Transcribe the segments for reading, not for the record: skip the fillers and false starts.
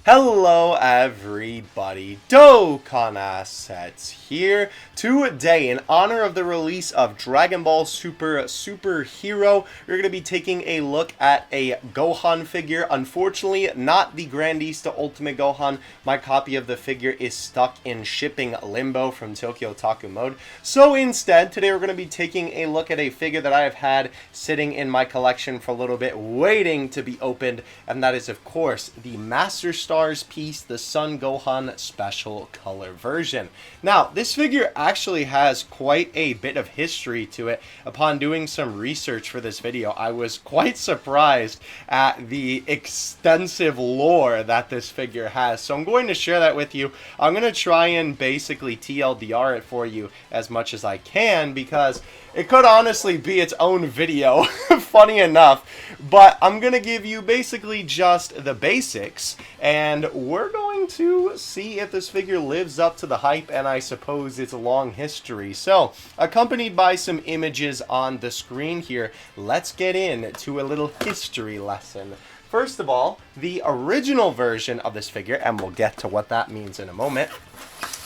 Hello everybody, Dokkan Assets here. Today, in honor of the release of Dragon Ball Superhero, we're going to be taking a look at a Gohan figure. Unfortunately, not the Grandista Ultimate Gohan. My copy of the figure is stuck in shipping limbo from Tokyo Otaku Mode. So instead, today we're going to be taking a look at a figure that I have had sitting in my collection for a little bit, waiting to be opened, and that is, of course, the Master Stars piece, the Son Gohan special color version. Now, this figure actually has quite a bit of history to it. Upon doing some research for this video, I was quite surprised at the extensive lore that this figure has. So I'm going to share that with you. I'm going to try and basically TLDR it for you as much as I can, because it could honestly be its own video, funny enough, but I'm going to give you basically just the basics, and we're going to see if this figure lives up to the hype and I suppose its long history. So, accompanied by some images on the screen here, let's get into a little history lesson. First of all, the original version of this figure, and we'll get to what that means in a moment,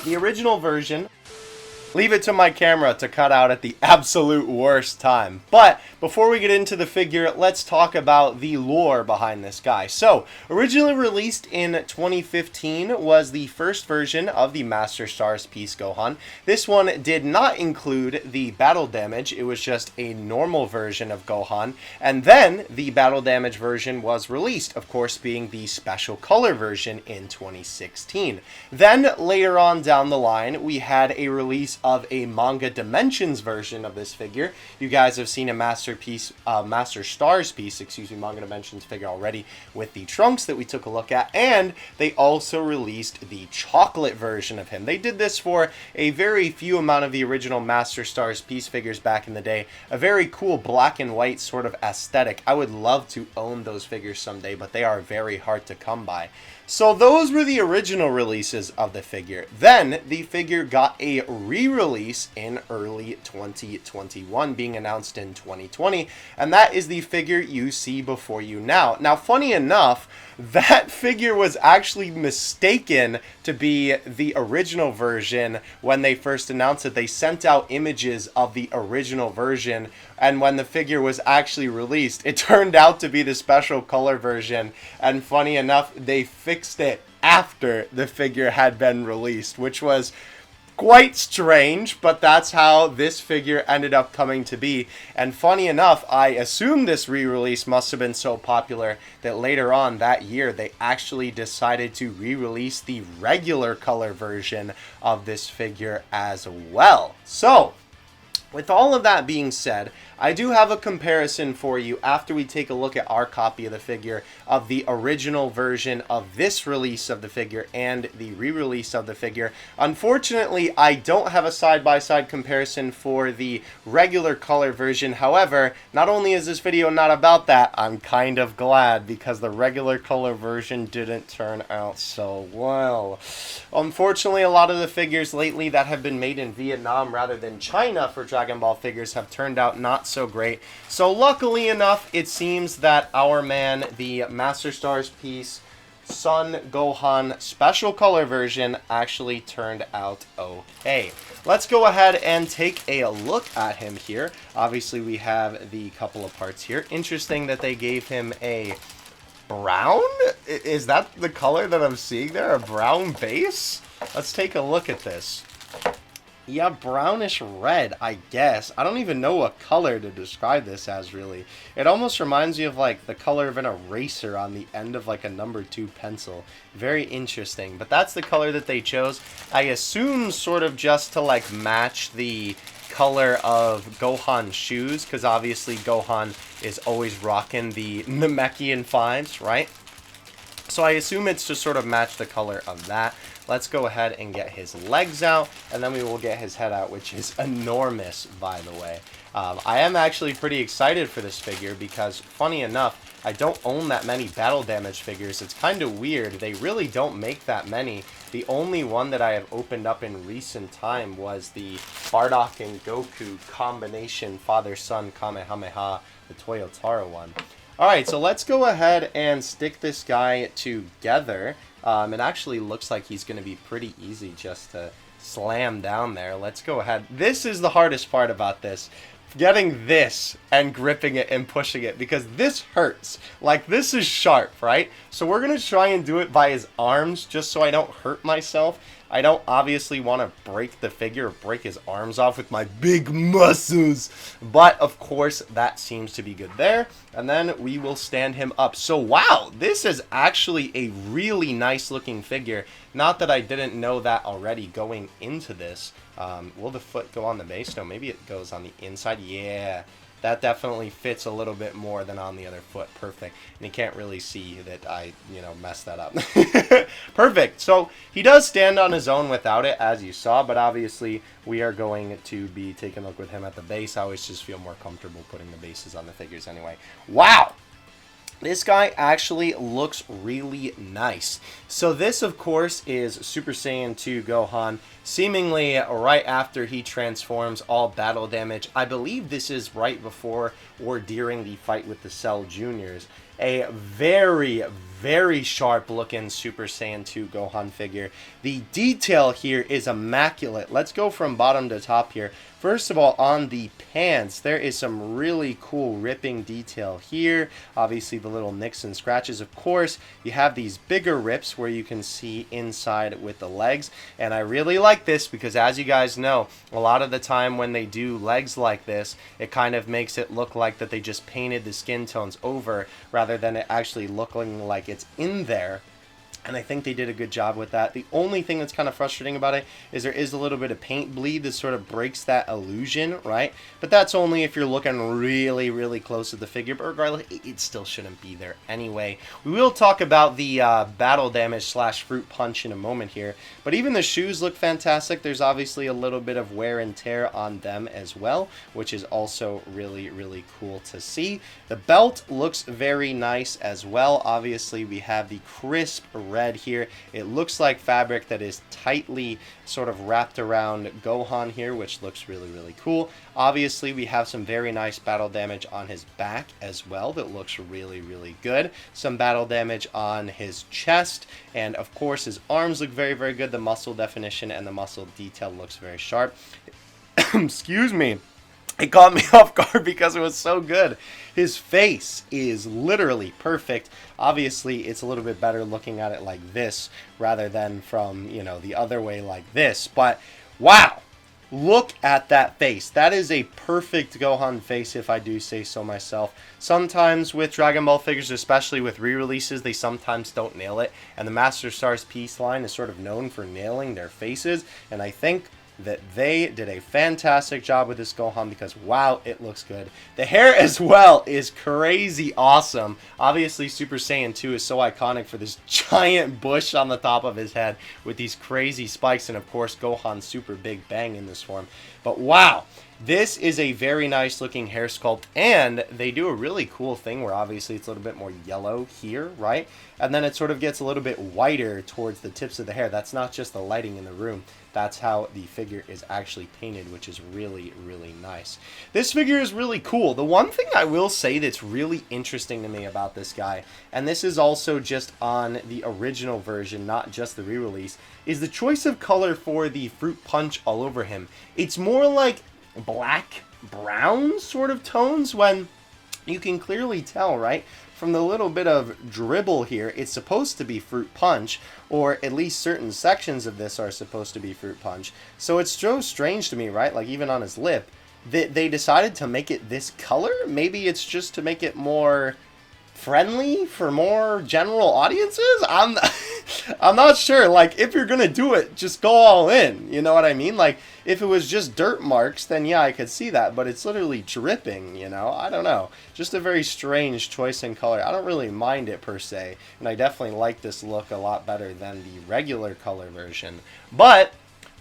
the original version, leave it to my camera to cut out at the absolute worst time. But before we get into the figure, let's talk about the lore behind this guy. So, originally released in 2015 was the first version of the Master Stars piece Gohan. This one did not include the battle damage. It was just a normal version of Gohan. And then the battle damage version was released, of course being the special color version in 2016. Then later on down the line, we had a release of a Manga Dimensions version of this figure. You guys have seen a Master Stars piece, Manga Dimensions figure already with the trunks that we took a look at, and they also released the chocolate version of him. They did this for a very few amount of the original Master Stars piece figures back in the day. A very cool black and white sort of aesthetic. I would love to own those figures someday, but they are very hard to come by. So those were the original releases of the figure. Then the figure got a re-release in early 2021, being announced in 2020, and that is the figure you see before you now. Now, funny enough, that figure was actually mistaken to be the original version when they first announced it. They sent out images of the original version, and when the figure was actually released, it turned out to be the special color version, and funny enough, they fixed it after the figure had been released, which was quite strange, but that's how this figure ended up coming to be. And funny enough, I assume this re-release must have been so popular that later on that year they actually decided to re-release the regular color version of this figure as well. So, with all of that being said, I do have a comparison for you after we take a look at our copy of the figure of the original version of this release of the figure and the re-release of the figure. Unfortunately, I don't have a side-by-side comparison for the regular color version. However, not only is this video not about that, I'm kind of glad, because the regular color version didn't turn out so well. Unfortunately, a lot of the figures lately that have been made in Vietnam rather than China for Dragon Ball figures have turned out not so great. So luckily enough, it seems that our man, the Master Stars piece Son Gohan special color version, actually turned out okay. Let's go ahead and take a look at him here. Obviously, we have the couple of parts here. Interesting that they gave him a brown? Is that the color that I'm seeing there? A brown base? Let's take a look at this. Yeah, brownish red, I guess. I don't even know what color to describe this as, really. It almost reminds me of, like, the color of an eraser on the end of, like, a number 2 pencil. Very interesting. But that's the color that they chose. I assume sort of just to, like, match the color of Gohan's shoes, because obviously Gohan is always rocking the Namekian 5s, right? So I assume it's to sort of match the color of that. Let's go ahead and get his legs out, and then we will get his head out, which is enormous, by the way. I am actually pretty excited for this figure because, funny enough, I don't own that many battle damage figures. It's kind of weird. They really don't make that many. The only one that I have opened up in recent time was the Bardock and Goku combination Father-Son Kamehameha, the Toyotaro one. Alright, so let's go ahead and stick this guy together. It actually looks like he's going to be pretty easy just to slam down there. Let's go ahead. This is the hardest part about this. Getting this and gripping it and pushing it, because this hurts. Like, this is sharp, right? So we're going to try and do it by his arms just so I don't hurt myself. I don't obviously want to break the figure or break his arms off with my big muscles. But, of course, that seems to be good there. And then we will stand him up. So, wow, this is actually a really nice looking figure. Not that I didn't know that already going into this. Will the foot go on the base? No, maybe it goes on the inside. Yeah, that definitely fits a little bit more than on the other foot. Perfect. And you can't really see that I, messed that up. Perfect. So he does stand on his own without it, as you saw, but obviously we are going to be taking a look with him at the base. I always just feel more comfortable putting the bases on the figures anyway. Wow! This guy actually looks really nice. So this, of course, is Super Saiyan 2 Gohan, seemingly right after he transforms all battle damage. I believe this is right before or during the fight with the Cell Juniors. A very, very sharp looking Super Saiyan 2 Gohan figure. The detail here is immaculate. Let's go from bottom to top here. First of all, on the pants, there is some really cool ripping detail here. Obviously, the little nicks and scratches. Of course, you have these bigger rips where you can see inside with the legs. And I really like this because, as you guys know, a lot of the time when they do legs like this, it kind of makes it look like that they just painted the skin tones over rather than it actually looking like it's in there. And I think they did a good job with that. The only thing that's kind of frustrating about it is there is a little bit of paint bleed that sort of breaks that illusion, right? But that's only if you're looking really, really close to the figure. But regardless, it still shouldn't be there anyway. We will talk about the battle damage / fruit punch in a moment here. But even the shoes look fantastic. There's obviously a little bit of wear and tear on them as well, which is also really, really cool to see. The belt looks very nice as well. Obviously, we have the crisp red here. It looks like fabric that is tightly sort of wrapped around Gohan here, which looks really, really cool. Obviously, we have some very nice battle damage on his back as well that looks really, really good. Some battle damage on his chest, and of course his arms look very, very good. The muscle definition and the muscle detail looks very sharp. Excuse me. It caught me off guard because it was so good. His face is literally perfect. Obviously, it's a little bit better looking at it like this rather than from, the other way like this. But, wow! Look at that face. That is a perfect Gohan face, if I do say so myself. Sometimes with Dragon Ball figures, especially with re-releases, they sometimes don't nail it. And the Master Stars Peace line is sort of known for nailing their faces. And I think that they did a fantastic job with this Gohan because, wow, it looks good. The hair as well is crazy awesome. Obviously, Super Saiyan 2 is so iconic for this giant bush on the top of his head with these crazy spikes, and of course, Gohan's super big bang in this form. But wow, this is a very nice looking hair sculpt, and they do a really cool thing where obviously it's a little bit more yellow here, right? And then it sort of gets a little bit whiter towards the tips of the hair. That's not just the lighting in the room. That's how the figure is actually painted, which is really, really nice. This figure is really cool. The one thing I will say that's really interesting to me about this guy, and this is also just on the original version, not just the re-release, is the choice of color for the fruit punch all over him. It's more like black brown sort of tones when you can clearly tell, right? From the little bit of dribble here, it's supposed to be fruit punch, or at least certain sections of this are supposed to be fruit punch. So it's so strange to me, right? Like even on his lip, that they decided to make it this color. Maybe it's just to make it more friendly for more general audiences. I'm not sure. Like, if you're gonna do it, just go all in, you know what I mean? Like, if it was just dirt marks, then yeah, I could see that, but it's literally dripping, I don't know, just a very strange choice in color. I don't really mind it per se, and I definitely like this look a lot better than the regular color version. But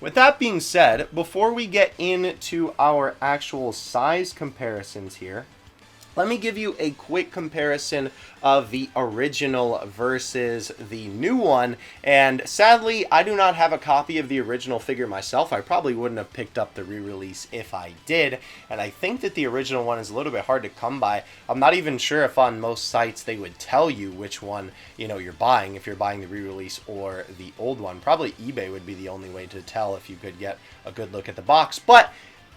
with that being said, before we get into our actual size comparisons here, Let me give you a quick comparison of the original versus the new one, and sadly I do not have a copy of the original figure myself. I probably wouldn't have picked up the re-release if I did, and I think that the original one is a little bit hard to come by. I'm not even sure if on most sites they would tell you which one, you know, you're buying, if you're buying the re-release or the old one. Probably eBay would be the only way to tell if you could get a good look at the box, but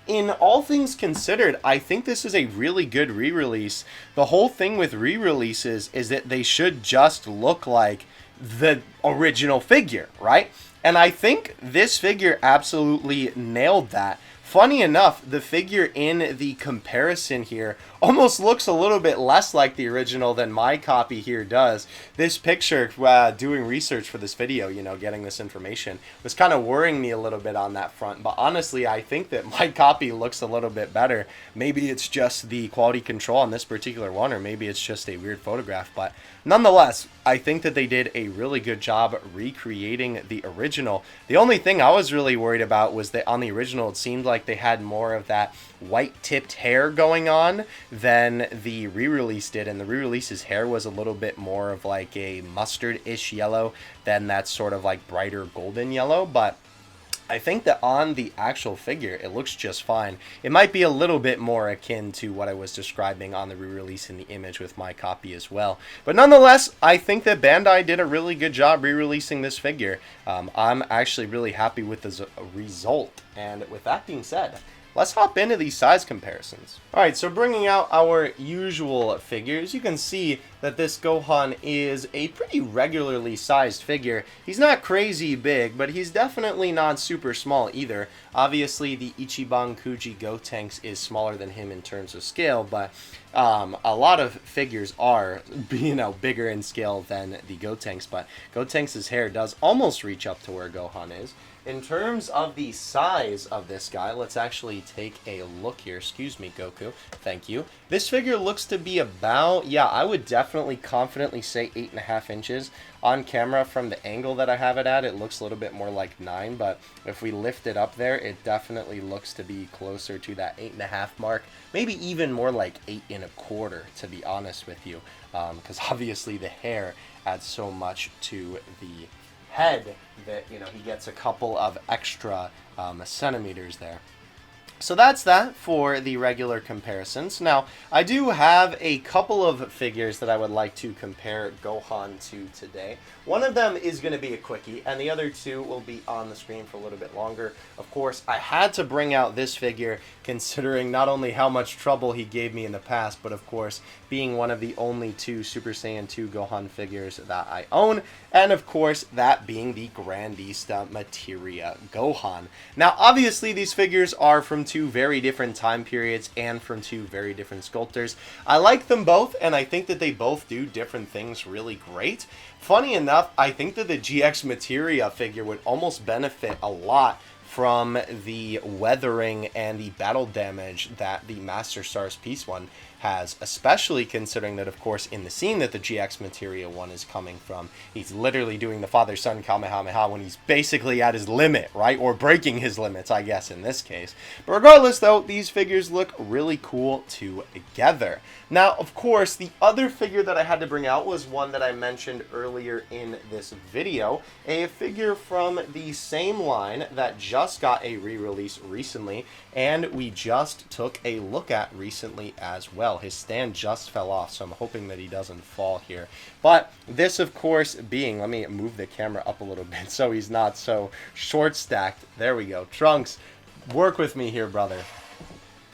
in all things considered, I think this is a really good re-release. The whole thing with re-releases is that they should just look like the original figure, right? And I think this figure absolutely nailed that. Funny enough, the figure in the comparison here almost looks a little bit less like the original than my copy here does. This picture, doing research for this video, you know, getting this information, was kind of worrying me a little bit on that front. But honestly, I think that my copy looks a little bit better. Maybe it's just the quality control on this particular one, or maybe it's just a weird photograph. But nonetheless, I think that they did a really good job recreating the original. The only thing I was really worried about was that on the original, it seemed like they had more of that white-tipped hair going on than the re-release did, and the re-release's hair was a little bit more of like a mustard-ish yellow than that sort of like brighter golden yellow. But I think that on the actual figure, it looks just fine. It might be a little bit more akin to what I was describing on the re-release in the image with my copy as well. But nonetheless, I think that Bandai did a really good job re-releasing this figure. I'm actually really happy with the result. And with that being said, let's hop into these size comparisons. Alright, so bringing out our usual figures, you can see that this Gohan is a pretty regularly sized figure. He's not crazy big, but he's definitely not super small either. Obviously, the Ichiban Kuji Gotenks is smaller than him in terms of scale, but a lot of figures are, you know, bigger in scale than the Gotenks, but Gotenks' hair does almost reach up to where Gohan is. In terms of the size of this guy, let's actually take a look here. Excuse me, Goku. Thank you. This figure looks to be about, yeah, I would definitely confidently say 8.5 inches. On camera, from the angle that I have it at, it looks a little bit more like 9, but if we lift it up there, it definitely looks to be closer to that 8.5 mark. Maybe even more like 8.25, to be honest with you, because obviously the hair adds so much to the head that, you know, he gets a couple of extra centimeters there. So that's that for the regular comparisons. Now, I do have a couple of figures that I would like to compare Gohan to today. One of them is going to be a quickie, and the other two will be on the screen for a little bit longer. Of course, I had to bring out this figure considering not only how much trouble he gave me in the past, but of course, being one of the only two Super Saiyan 2 Gohan figures that I own, and of course, that being the Grandista Materia Gohan. Now, obviously, these figures are from two very different time periods and from two very different sculptors. I like them both, and I think that they both do different things really great. Funny enough, I think that the GX Materia figure would almost benefit a lot from the weathering and the battle damage that the Master Stars Piece one has, especially considering that, of course, in the scene that the GX Materia one is coming from, he's literally doing the father-son Kamehameha when he's basically at his limit, right? Or breaking his limits, I guess, in this case. But regardless, though, these figures look really cool together. Now, of course, the other figure that I had to bring out was one that I mentioned earlier in this video, a figure from the same line that just got a re-release recently, and we just took a look at recently as well. His stand just fell off, so I'm hoping that he doesn't fall here. But this, of course, being, let me move the camera up a little bit so he's not so short stacked. There we go. Trunks, work with me here, brother.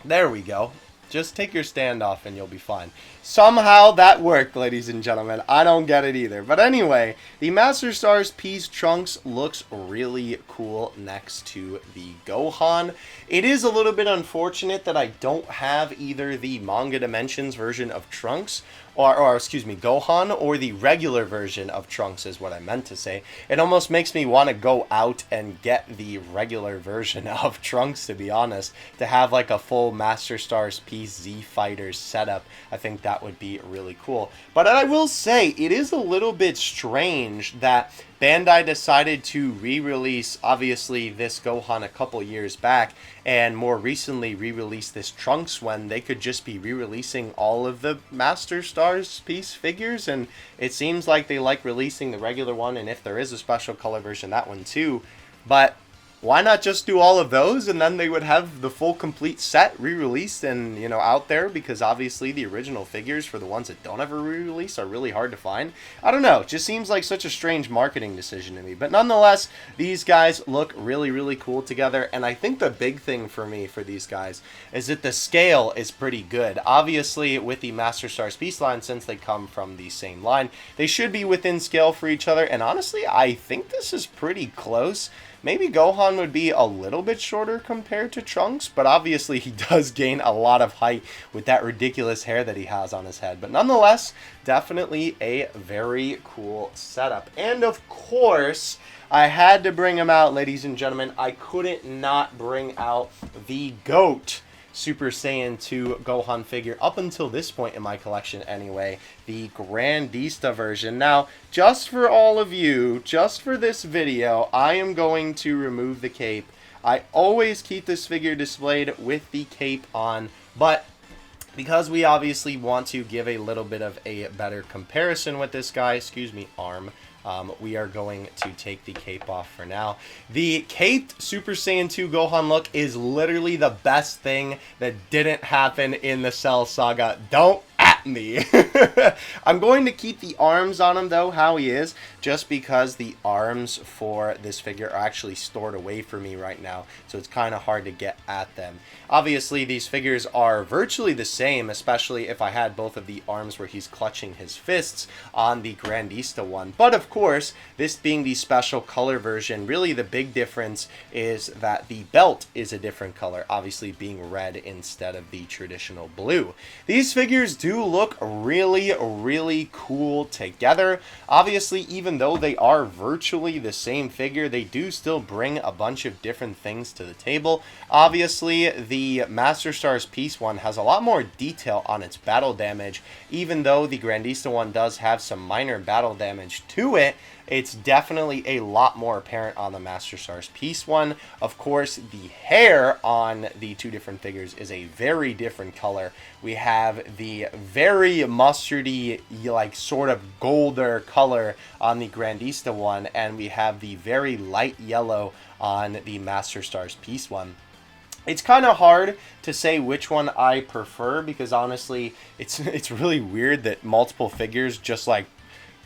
There we go. Just take your stand off and you'll be fine. Somehow that worked, ladies and gentlemen. I don't get it either. But anyway, the Master Stars Piece Trunks looks really cool next to the Gohan. It is a little bit unfortunate that I don't have either the Manga Dimensions version of Trunks or excuse me, Gohan, or the regular version of Trunks is what I meant to say. It almost makes me want to go out and get the regular version of Trunks, to be honest, to have like a full Master Stars Piece Z Fighters setup. I think that would be really cool. But I will say, it is a little bit strange that Bandai decided to re-release, obviously, this Gohan a couple years back, and more recently re-release this Trunks when they could just be re-releasing all of the Master Stars Piece figures, and it seems like they like releasing the regular one, and if there is a special color version, that one too. But why not just do all of those, and then they would have the full complete set re-released and, you know, out there, because obviously the original figures for the ones that don't ever re-release are really hard to find. I don't know, it just seems like such a strange marketing decision to me. But nonetheless, these guys look really, really cool together, and I think the big thing for me for these guys is that the scale is pretty good. Obviously, with the Master Stars Piece line, since they come from the same line, they should be within scale for each other, and honestly, I think this is pretty close. Maybe Gohan would be a little bit shorter compared to Trunks, but obviously he does gain a lot of height with that ridiculous hair that he has on his head. But nonetheless, definitely a very cool setup. And of course, I had to bring him out, ladies and gentlemen. I couldn't not bring out the GOAT Super Saiyan 2 Gohan figure, up until this point in my collection anyway, the Grandista version. Now, just for all of you, just for this video, I am going to remove the cape. I always keep this figure displayed with the cape on, but because we obviously want to give a little bit of a better comparison with this guy, excuse me, arm, we are going to take the cape off for now. The caped Super Saiyan 2 Gohan look is literally the best thing that didn't happen in the Cell Saga. Don't at me. I'm going to keep the arms on him, though, how he is, just because the arms for this figure are actually stored away for me right now, so it's kind of hard to get at them. Obviously, these figures are virtually the same, especially if I had both of the arms where he's clutching his fists on the Grandista one. But of course, this being the special color version, really the big difference is that the belt is a different color, obviously being red instead of the traditional blue. These figures do look really, really cool together. Obviously, even though they are virtually the same figure, they do still bring a bunch of different things to the table. Obviously, the Master Stars Piece one has a lot more detail on its battle damage. Even though the Grandista one does have some minor battle damage to it, it's definitely a lot more apparent on the Master Stars Piece one. Of course, the hair on the two different figures is a very different color. We have the very mustardy, like sort of golder color on the Grandista one, and we have the very light yellow on the Master Stars Piece one. It's kind of hard to say which one I prefer, because honestly, it's really weird that multiple figures just like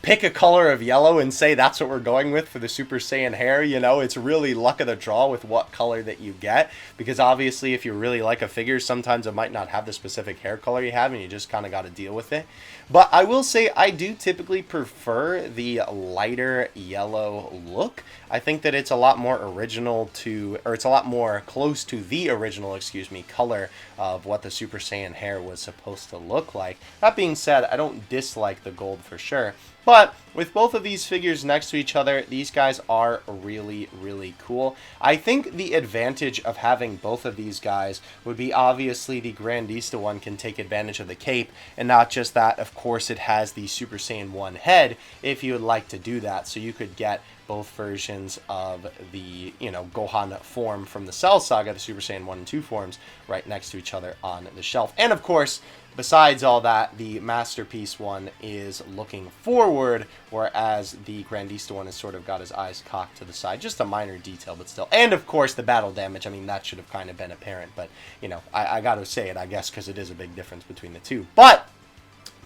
pick a color of yellow and say that's what we're going with for the Super Saiyan hair. You know, it's really luck of the draw with what color that you get, because obviously if you really like a figure, sometimes it might not have the specific hair color you have, and you just kind of got to deal with it. But I will say I do typically prefer the lighter yellow look. I think that it's a lot more original to, or it's a lot more close to the original, excuse me, color of what the Super Saiyan hair was supposed to look like. That being said, I don't dislike the gold for sure. But with both of these figures next to each other, these guys are really, really cool. I think the advantage of having both of these guys would be obviously the Grandista one can take advantage of the cape, and not just that, of course, it has the Super Saiyan 1 head if you would like to do that. So you could get both versions of the, you know, Gohan form from the Cell Saga, the Super Saiyan 1 and 2 forms, right next to each other on the shelf. And of course, besides all that, the Masterpiece one is looking forward, whereas the Grandista one has sort of got his eyes cocked to the side. Just a minor detail, but still. And of course, the battle damage. I mean, that should have kind of been apparent, but, you know, I got to say it, I guess, because it is a big difference between the two. But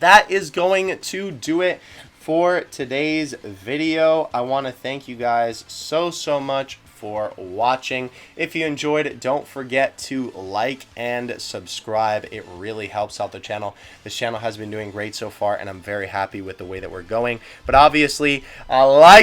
that is going to do it for today's video. I want to thank you guys so much for watching. If you enjoyed it, don't forget to like and subscribe. It really helps out the channel. This channel has been doing great so far, and I'm very happy with the way that we're going. But obviously,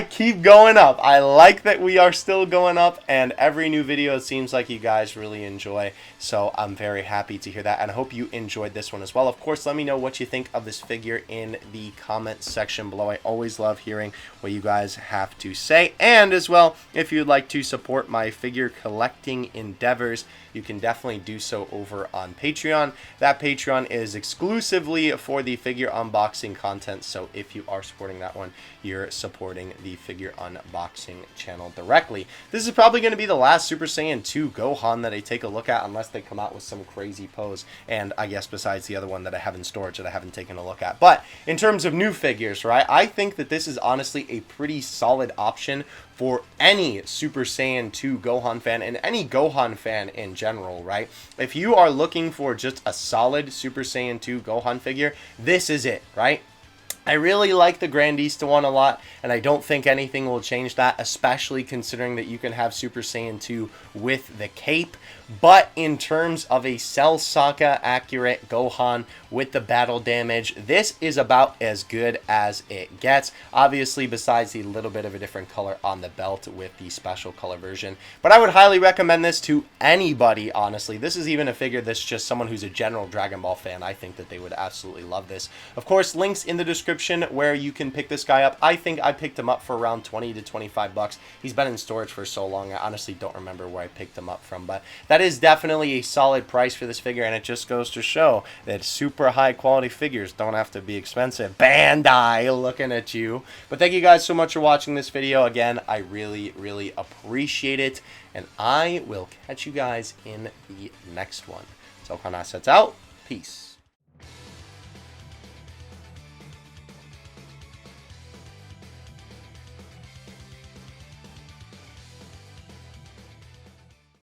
keep going up. I like that we are still going up, and every new video it seems like you guys really enjoy. So I'm very happy to hear that, and I hope you enjoyed this one as well. Of course, let me know what you think of this figure in the comment section below. I always love hearing what you guys have to say. And as well, if you'd like to support my figure collecting endeavors, you can definitely do so over on Patreon. That Patreon is exclusively for the figure unboxing content, so if you are supporting that one, you're supporting the figure unboxing channel directly. This is probably going to be the last Super Saiyan 2 Gohan that I take a look at, unless they come out with some crazy pose, and I guess besides the other one that I have in storage that I haven't taken a look at. But in terms of new figures, right, I think that this is honestly a pretty solid option for any Super Saiyan 2 Gohan fan and any Gohan fan in general, right? If you are looking for just a solid Super Saiyan 2 Gohan figure, this is it, right? I really like the Grandista one a lot, and I don't think anything will change that, especially considering that you can have Super Saiyan 2 with the cape. But in terms of a Cell Saga accurate Gohan with the battle damage, this is about as good as it gets. Obviously, besides the little bit of a different color on the belt with the special color version. But I would highly recommend this to anybody, honestly. This is even a figure that's just someone who's a general Dragon Ball fan. I think that they would absolutely love this. Of course, links in the description where you can pick this guy up. I think I picked him up for around 20 to 25 bucks. He's been in storage for so long, I honestly don't remember where I picked him up from, but that is definitely a solid price for this figure, and it just goes to show that super high quality figures don't have to be expensive. Bandai looking at you. But thank you guys so much for watching this video. Again, I really appreciate it, and I will catch you guys in the next one. Dokkan Assets out. Peace.